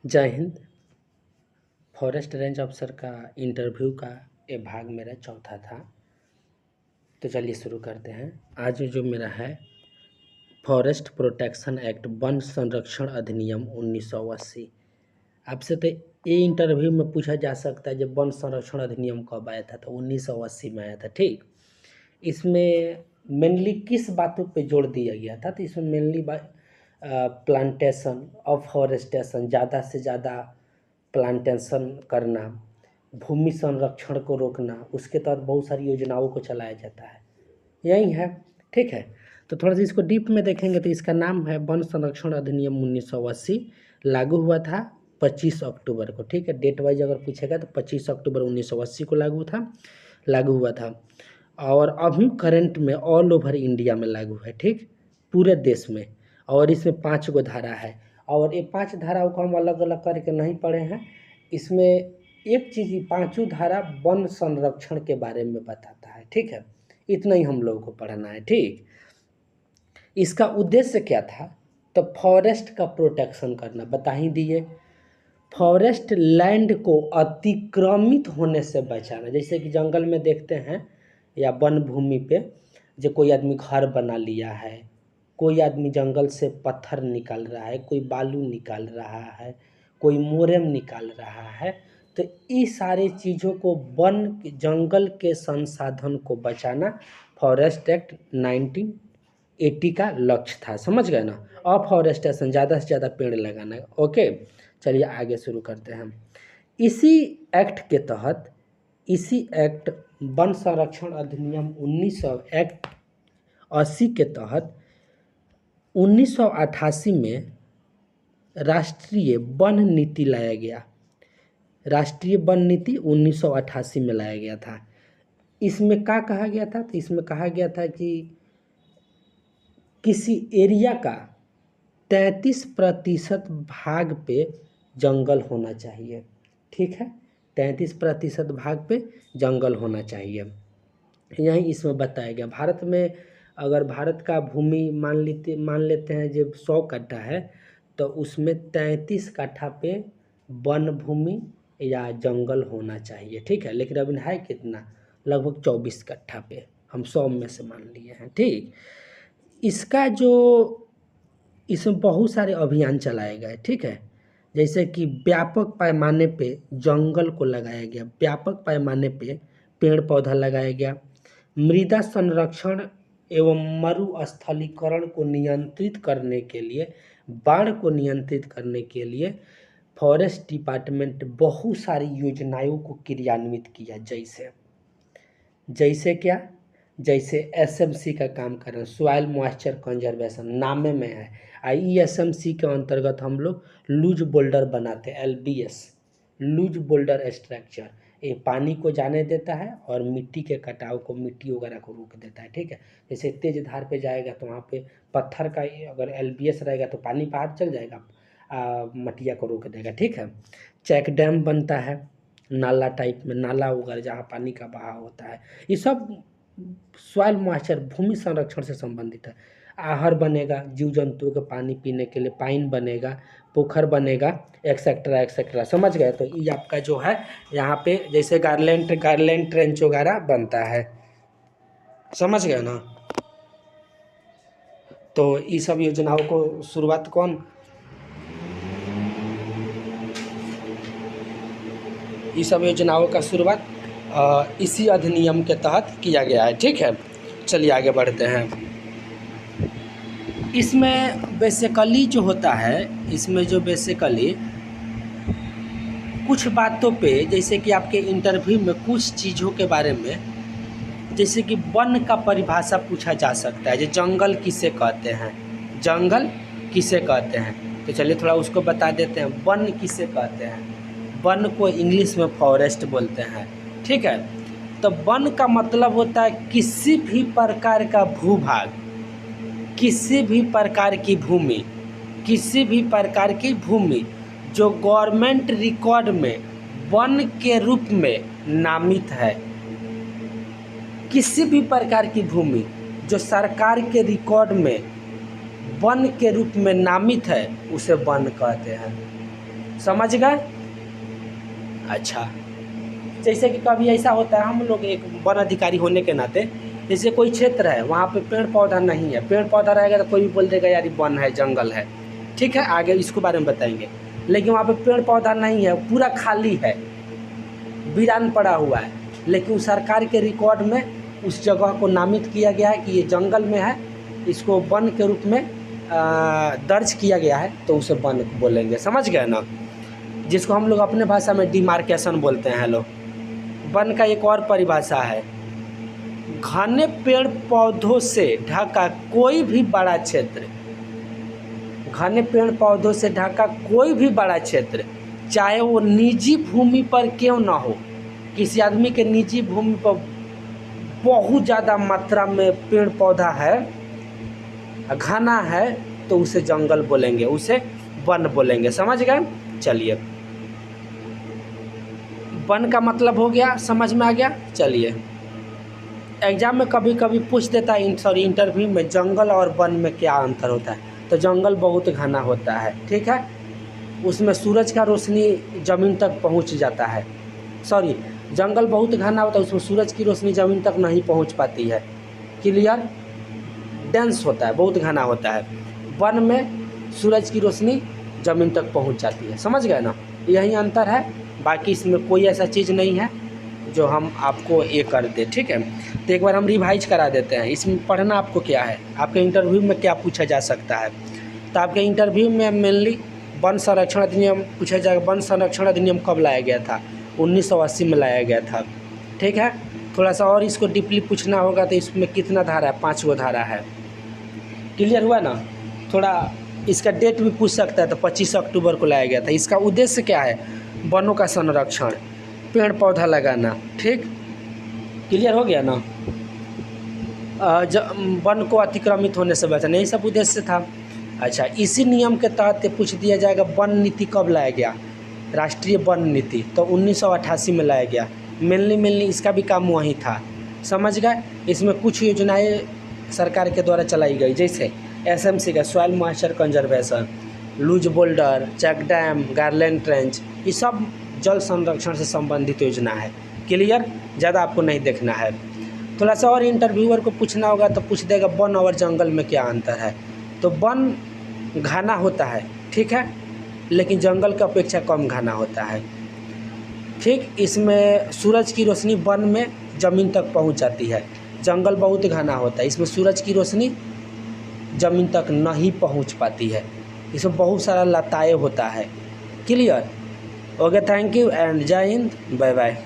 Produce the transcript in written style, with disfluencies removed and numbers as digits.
जय Hind. Forest range अफसर का इंटरव्यू का ये भाग मेरा चौथा था। तो चलिए शुरू करते हैं। आज जो मेरा है फॉरेस्ट प्रोटेक्शन एक्ट वन संरक्षण अधिनियम 1980। आपसे तो ये इंटरव्यू में पूछा जा सकता है जब वन संरक्षण अधिनियम कब आया था, तो 1980 में आया था। ठीक, इसमें मेनली किस बातों पे जोर दिया गया था? तो इसमें मेनली प्लांटेशन और फॉरेस्टेशन, ज़्यादा से ज़्यादा प्लांटेशन करना, भूमि संरक्षण को रोकना, उसके तहत बहुत सारी योजनाओं को चलाया जाता है। यही है, ठीक है। तो थोड़ा सा इसको डीप में देखेंगे तो इसका नाम है वन संरक्षण अधिनियम 1980। लागू हुआ था 25 अक्टूबर को। ठीक है, डेट वाइज अगर पूछेगा तो 25 अक्टूबर 1980 को लागू हुआ था। और अभी करंट में ऑल ओवर इंडिया में लागू है। ठीक, पूरे देश में। और इसमें 5 गो धारा है, और ये 5 धाराओं को हम अलग अलग करके नहीं पढ़े हैं। इसमें एक चीज़, पांचों धारा वन संरक्षण के बारे में बताता है। ठीक है, इतना ही हम लोगों को पढ़ना है। ठीक, इसका उद्देश्य क्या था? तो फॉरेस्ट का प्रोटेक्शन करना, बता ही दिए। फॉरेस्ट लैंड को अतिक्रमित होने से बचाना। जैसे कि जंगल में देखते हैं या वन भूमि पे जो कोई आदमी घर बना लिया है, कोई आदमी जंगल से पत्थर निकाल रहा है, कोई बालू निकाल रहा है, कोई मोरम निकाल रहा है, तो इस सारे चीज़ों को वन जंगल के संसाधन को बचाना फॉरेस्ट एक्ट 1980 का लक्ष्य था। समझ गए ना? अफॉरेस्टेशन, ज़्यादा से ज़्यादा पेड़ लगाना। ओके, चलिए आगे शुरू करते हैं। इसी एक्ट के तहत, इसी एक्ट वन संरक्षण अधिनियम 1980 के तहत 1988 में राष्ट्रीय वन नीति लाया गया। राष्ट्रीय वन नीति 1988 में लाया गया था। इसमें क्या कहा गया था? तो इसमें कहा गया था कि किसी एरिया का 33% भाग पे जंगल होना चाहिए। ठीक है, 33% भाग पे जंगल होना चाहिए। यही इसमें बताया गया। भारत में अगर भारत का भूमि मान लेते हैं जब 100 कट्ठा है, तो उसमें 33 कट्ठा पे वन भूमि या जंगल होना चाहिए। ठीक है, लेकिन अभी है कितना? लगभग 24 कट्ठा पे हम 100 में से मान लिए हैं। ठीक, इसका जो इसमें बहुत सारे अभियान चलाए गए। ठीक है, जैसे कि व्यापक पैमाने पे जंगल को लगाया गया, व्यापक पैमाने पे पेड़ पौधा लगाया गया। मृदा संरक्षण एवं मरुस्थलीकरण को नियंत्रित करने के लिए, बाढ़ को नियंत्रित करने के लिए फॉरेस्ट डिपार्टमेंट बहुत सारी योजनाओं को क्रियान्वित किया। जैसे क्या? जैसे एसएमसी का काम कर रहे हैं, सॉइल मॉइस्चर कंजर्वेशन, नामे में है। एसएमसी के अंतर्गत हम लोग लूज बोल्डर बनाते हैं, एलबीएस, लूज बोल्डर स्ट्रक्चर। ये पानी को जाने देता है और मिट्टी के कटाव को, मिट्टी वगैरह को रोक देता है। ठीक है, जैसे तेज धार पे जाएगा तो वहाँ पे पत्थर का अगर एलबीएस रहेगा तो पानी बाहर चल जाएगा, मटिया को रोक देगा। ठीक है, चेक डैम बनता है, नाला टाइप में, नाला वगैरह जहाँ पानी का बहाव होता है। ये सब सॉइल मॉइस्चर, भूमि संरक्षण से संबंधित है। आहर बनेगा जीव जंतुओं के पानी पीने के लिए, पाइन बनेगा, पोखर बनेगा, एक्सेट्रा एक्सेट्रा। समझ गए? तो ये आपका जो है यहाँ पे जैसे गार्लेंड ट्रेंच वगैरह बनता है। समझ गए ना? तो ये सब योजनाओं को शुरुआत ये सब योजनाओं का शुरुआत इसी अधिनियम के तहत किया गया है। ठीक है, चलिए आगे बढ़ते हैं। इसमें बेसिकली जो होता है, इसमें जो बेसिकली कुछ बातों पे, जैसे कि आपके इंटरव्यू में कुछ चीज़ों के बारे में, जैसे कि वन का परिभाषा पूछा जा सकता है। जो जंगल किसे कहते हैं, जंगल किसे कहते हैं? तो चलिए थोड़ा उसको बता देते हैं। वन किसे कहते हैं? वन को इंग्लिश में फॉरेस्ट बोलते हैं। ठीक है, तो वन का मतलब होता है किसी भी प्रकार का भूभाग, किसी भी प्रकार की भूमि, किसी भी प्रकार की भूमि जो गवर्नमेंट रिकॉर्ड में वन के रूप में नामित है। किसी भी प्रकार की भूमि जो सरकार के रिकॉर्ड में वन के रूप में नामित है, उसे वन कहते हैं। समझ गए? अच्छा, जैसे कि कभी ऐसा होता है, हम लोग एक वन अधिकारी होने के नाते, जैसे कोई क्षेत्र है वहाँ पे पेड़ पौधा नहीं है, पेड़ पौधा रहेगा तो कोई भी बोल देगा यार ये वन है, जंगल है, ठीक है, आगे इसको बारे में बताएंगे। लेकिन वहाँ पे पेड़ पौधा नहीं है, पूरा खाली है, वीरान पड़ा हुआ है, लेकिन सरकार के रिकॉर्ड में उस जगह को नामित किया गया है कि ये जंगल में है, इसको वन के रूप में दर्ज किया गया है, तो उसे वन बोलेंगे। समझ गए ना? जिसको हम लोग अपने भाषा में डिमार्केशन बोलते हैं लोग। वन का एक और परिभाषा है, घने पेड़ पौधों से ढका कोई भी बड़ा क्षेत्र, घने पेड़ पौधों से ढका कोई भी बड़ा क्षेत्र, चाहे वो निजी भूमि पर क्यों ना हो, किसी आदमी के निजी भूमि पर बहुत ज़्यादा मात्रा में पेड़ पौधा है, घना है, तो उसे जंगल बोलेंगे, उसे वन बोलेंगे। समझ गए? चलिए, वन का मतलब हो गया, समझ में आ गया। चलिए, एग्जाम में कभी कभी पूछ देता है, इंटरव्यू में, जंगल और वन में क्या अंतर होता है। तो जंगल बहुत घना होता है, ठीक है, उसमें सूरज का रोशनी ज़मीन तक पहुंच जाता है। सॉरी, जंगल बहुत घना होता है, उसमें सूरज की रोशनी ज़मीन तक नहीं पहुंच पाती है। क्लियर? डेंस होता है, बहुत घना होता है। वन में सूरज की रोशनी ज़मीन तक पहुंच जाती है। समझ गए ना? यही अंतर है, बाकी इसमें कोई ऐसा चीज़ नहीं है जो हम आपको ये कर दे, ठीक है। तो एक बार हम रिवाइज करा देते हैं। इसमें पढ़ना आपको क्या है, आपके इंटरव्यू में क्या पूछा जा सकता है। तो आपके इंटरव्यू में मेनली वन संरक्षण अधिनियम पूछा जाएगा। वन संरक्षण अधिनियम कब लाया गया था? 1980 में लाया गया था, ठीक है। थोड़ा सा और इसको डीपली पूछना होगा तो इसमें कितना धारा है? 5 गो धारा है। क्लियर हुआ ना? थोड़ा इसका डेट भी पूछ सकता है, तो 25 अक्टूबर को लाया गया था। इसका उद्देश्य क्या है? वनों का संरक्षण, पेड़ पौधा लगाना, ठीक। क्लियर हो गया ना? वन को अतिक्रमित होने से बचाना, यही सब उद्देश्य था। अच्छा, इसी नियम के तहत पूछ दिया जाएगा वन नीति कब लाया गया? राष्ट्रीय वन नीति तो 1988 में लाया गया। मेनली इसका भी काम वही था। समझ गए? इसमें कुछ योजनाएं सरकार के द्वारा चलाई गई, जैसे SMC का soil moisture conservation, loose boulder, check dam, garland trench, ये सब जल संरक्षण से संबंधित योजना है। क्लियर? ज़्यादा आपको नहीं देखना है। थोड़ा सा और इंटरव्यूअर को पूछना होगा तो पूछ देगा वन और जंगल में क्या अंतर है। तो वन घना होता है, ठीक है, लेकिन जंगल की अपेक्षा कम घना होता है, ठीक। इसमें सूरज की रोशनी वन में ज़मीन तक पहुंच जाती है, जंगल बहुत घना होता है, इसमें सूरज की रोशनी ज़मीन तक नहीं पहुंच पाती है, इसमें बहुत सारा लताएँ होता है। Clear? Okay, thank you and जय हिंद, बाय बाय।